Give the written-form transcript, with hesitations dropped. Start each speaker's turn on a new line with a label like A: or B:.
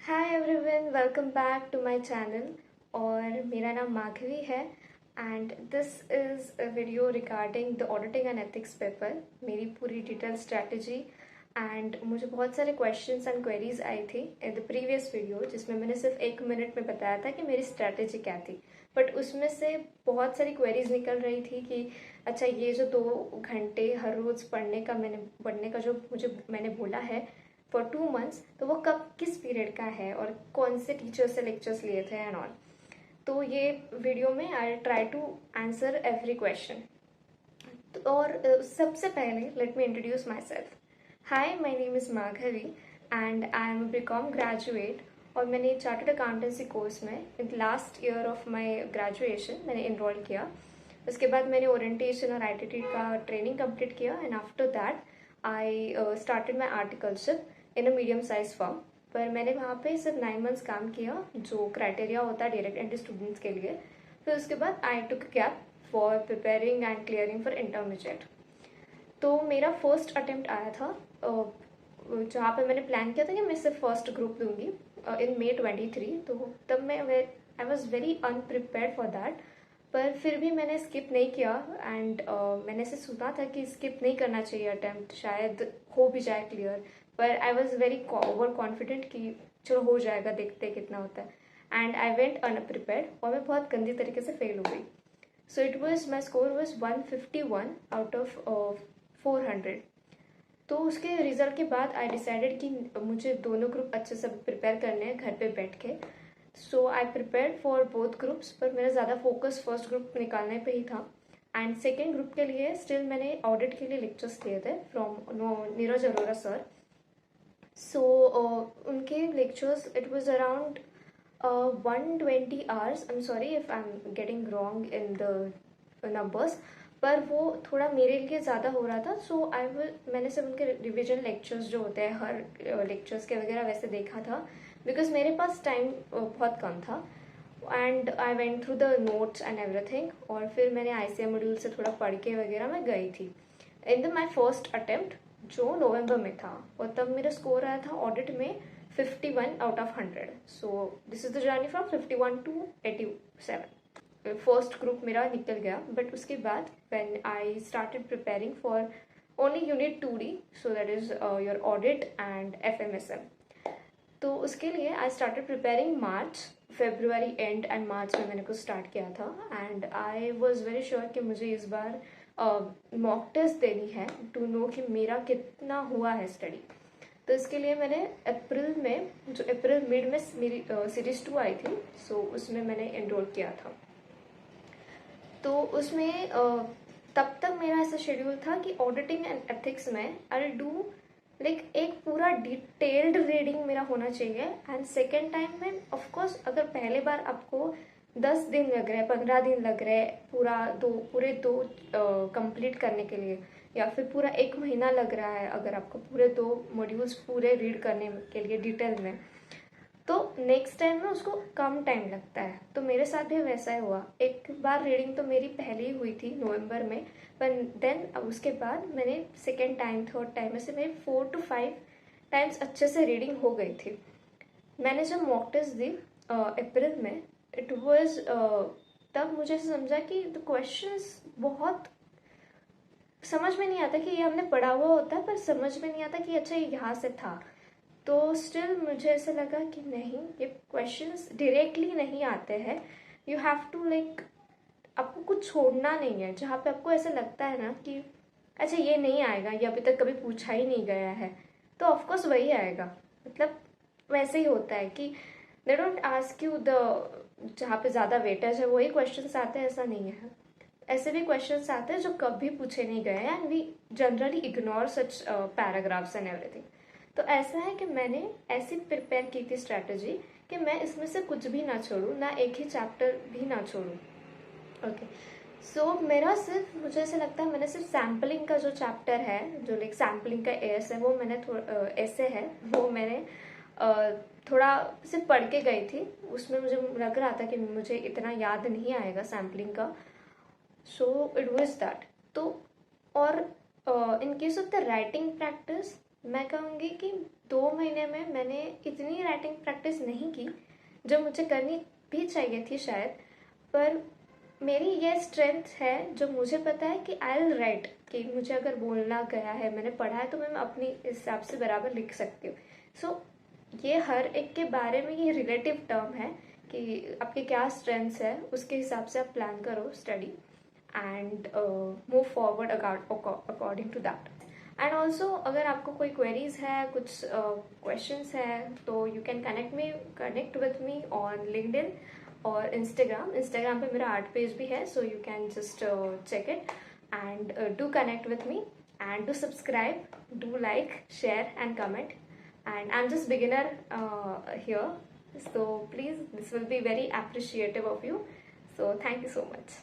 A: Hi everyone, welcome back to my channel. और मेरा नाम माधवी है and this is a video regarding the auditing and ethics paper. मेरी पूरी डिटेल स्ट्रैटेजी एंड मुझे बहुत सारे क्वेश्चंस एंड क्वेरीज आई थी इन द प्रीवियस वीडियो, जिसमें मैंने सिर्फ 1 मिनट में बताया था कि मेरी स्ट्रैटेजी क्या थी। बट उसमें से बहुत सारी क्वेरीज निकल रही थी कि अच्छा, ये जो 2 घंटे हर रोज़ पढ़ने का जो मैंने बोला है फॉर 2 मंथ्स, तो वो कब किस पीरियड का है और कौन से टीचर से लेक्चर्स लिए थे एंड ऑल। तो ये वीडियो में I try to answer every question. और सबसे पहले let me introduce myself. Hi, my name is Madhavi and I am BCom graduate. और मैंने चार्टर्ड अकाउंटेंसी कोर्स में in last year of my graduation मैंने इनरोल किया। उसके बाद मैंने ओरिएंटेशन और आईटीटी का ट्रेनिंग कंप्लीट किया and after that I started my articleship in a medium size firm. पर मैंने वहाँ पे सिर्फ 9 मंथ्स काम किया, जो क्राइटेरिया होता है डायरेक्ट एंट्री स्टूडेंट्स के लिए। फिर उसके बाद I took gap for preparing and clearing for intermediate. तो मेरा फर्स्ट अटेम्प्ट आया था जहाँ पे मैंने प्लान किया था कि मैं सिर्फ फर्स्ट ग्रुप दूंगी इन May 23। तो तब मैं आई वॉज वेरी अनप्रिपेयर्ड फॉर दैट। पर फिर भी मैंने स्किप नहीं किया एंड मैंने से सुना था कि स्किप नहीं करना चाहिए अटेम्प्ट, शायद हो भी जाए क्लियर। पर आई वॉज वेरी ओवर कॉन्फिडेंट कि चलो हो जाएगा, देखते कितना होता है। एंड आई वेंट अनप्रिपेयर्ड और मैं बहुत गंदी तरीके से फेल हो गई। So it was my score was 151 out of 400। तो उसके रिजल्ट के बाद आई डिसाइडेड कि मुझे दोनों ग्रुप अच्छे से प्रिपेयर करने हैं घर पे बैठ के। So I prepare for both groups, पर मेरा ज़्यादा फोकस फर्स्ट ग्रुप निकालने पे ही था। एंड सेकेंड ग्रुप के लिए स्टिल मैंने ऑडिट के लिए लेक्चर्स लिए थे फ्रॉम नीरज अरोरा सर। सो उनके lectures it was around 120 hours। I am sorry if I am getting wrong in the numbers, पर वो थोड़ा मेरे लिए ज़्यादा हो रहा था। सो मैंने सिर्फ उनके रिविजन लेक्चर्स जो होते हैं हर लेक्चर्स के वगैरह वैसे देखा था, बिकॉज मेरे पास टाइम बहुत कम था। And I went through the notes and everything, और फिर मैंने ICA मॉड्यूल से थोड़ा पढ़ के वगैरह मैं गई थी in the my first attempt, जो नवंबर में था। और तब मेरा स्कोर आया था ऑडिट में 51 out of 100। So this is the journey from 51 to 87। First group मेरा निकल गया। बट उसके बाद when I started preparing for only unit 2D, so that is your audit and FMSM। तो उसके लिए I started preparing March, February and March में मैंने कुछ स्टार्ट किया था। And I was very sure कि मुझे इस बार मॉक टेस्ट देनी है टू नो कि मेरा कितना हुआ है स्टडी। तो इसके लिए मैंने अप्रैल मिड में मेरी सीरीज 2 आई थी, सो उसमें मैंने एनरोल किया था। तो उसमें तब तक मेरा ऐसा शेड्यूल था कि ऑडिटिंग एंड एथिक्स में आई डू लाइक एक पूरा डिटेल्ड रीडिंग मेरा होना चाहिए। एंड सेकेंड टाइम में ऑफकोर्स अगर पहले बार आपको 10 दिन लग रहे हैं, 15 दिन लग रहे हैं पूरे दो कंप्लीट करने के लिए, या फिर पूरा 1 महीना लग रहा है अगर आपको पूरे 2 मॉड्यूल्स पूरे रीड करने के लिए डिटेल में, तो नेक्स्ट टाइम में उसको कम टाइम लगता है। तो मेरे साथ भी वैसा ही हुआ। एक बार रीडिंग तो मेरी पहले ही हुई थी नवंबर में, पर देन उसके बाद मैंने सेकेंड टाइम थर्ड टाइम में से मेरी 4 to 5 टाइम्स अच्छे से रीडिंग हो गई थी। मैंने जब मॉक टेस्ट दी अप्रैल में, इट वॉज तब मुझे समझा कि द क्वेश्चंस बहुत समझ में नहीं आता कि ये हमने पढ़ा हुआ होता है, पर समझ में नहीं आता कि अच्छा ये यहाँ से था। तो स्टिल मुझे ऐसा लगा कि नहीं, ये क्वेश्चंस डायरेक्टली नहीं आते हैं। यू हैव टू लाइक, आपको कुछ छोड़ना नहीं है जहाँ पे आपको ऐसा लगता है ना कि अच्छा ये नहीं आएगा, ये अभी तक कभी पूछा ही नहीं गया है, तो ऑफकोर्स वही आएगा। मतलब वैसे ही होता है कि they don't ask you the जहाँ पे ज़्यादा वेटेज है वही क्वेश्चंस आते हैं, ऐसा नहीं है। ऐसे भी क्वेश्चंस आते हैं जो कभी पूछे नहीं गए हैं and we generally ignore such paragraphs and everything. तो ऐसा है कि मैंने ऐसी प्रिपेयर की थी स्ट्रैटेजी कि मैं इसमें से कुछ भी ना छोड़ूं, ना एक ही चैप्टर भी ना छोड़ूं। ओके, सो मेरा सिर्फ, मुझे ऐसा लगता है मैंने सिर्फ सैम्पलिंग का जो चैप्टर है, जो लाइक सैम्पलिंग का एस है, वो मैंने ऐसे है वो मैंने थोड़ा सिर्फ पढ़ के गई थी। उसमें मुझे लग रहा था कि मुझे इतना याद नहीं आएगा सैम्पलिंग का। So it was that. तो और in case of the writing practice, मैं कहूँगी कि 2 महीने में मैंने इतनी राइटिंग प्रैक्टिस नहीं की जो मुझे करनी भी चाहिए थी शायद, पर मेरी ये स्ट्रेंथ है जो मुझे पता है कि आई विल राइट, कि मुझे अगर बोलना गया है, मैंने पढ़ा है, तो मैं अपनी हिसाब से बराबर लिख सकती हूँ। सो ये हर एक के बारे में ये रिलेटिव टर्म है कि आपके क्या स्ट्रेंथ्स है, उसके हिसाब से आप प्लान करो study and move forward according to that. And also अगर आपको कोई क्वेरीज है, कुछ क्वेश्चंस है, तो you can connect with me on LinkedIn और इंस्टाग्राम पे मेरा आर्ट पेज भी है, so you can just check it and do connect with me and do subscribe, do like, share and comment. And I'm just beginner here, so please, this will be very appreciative of you. So thank you so much.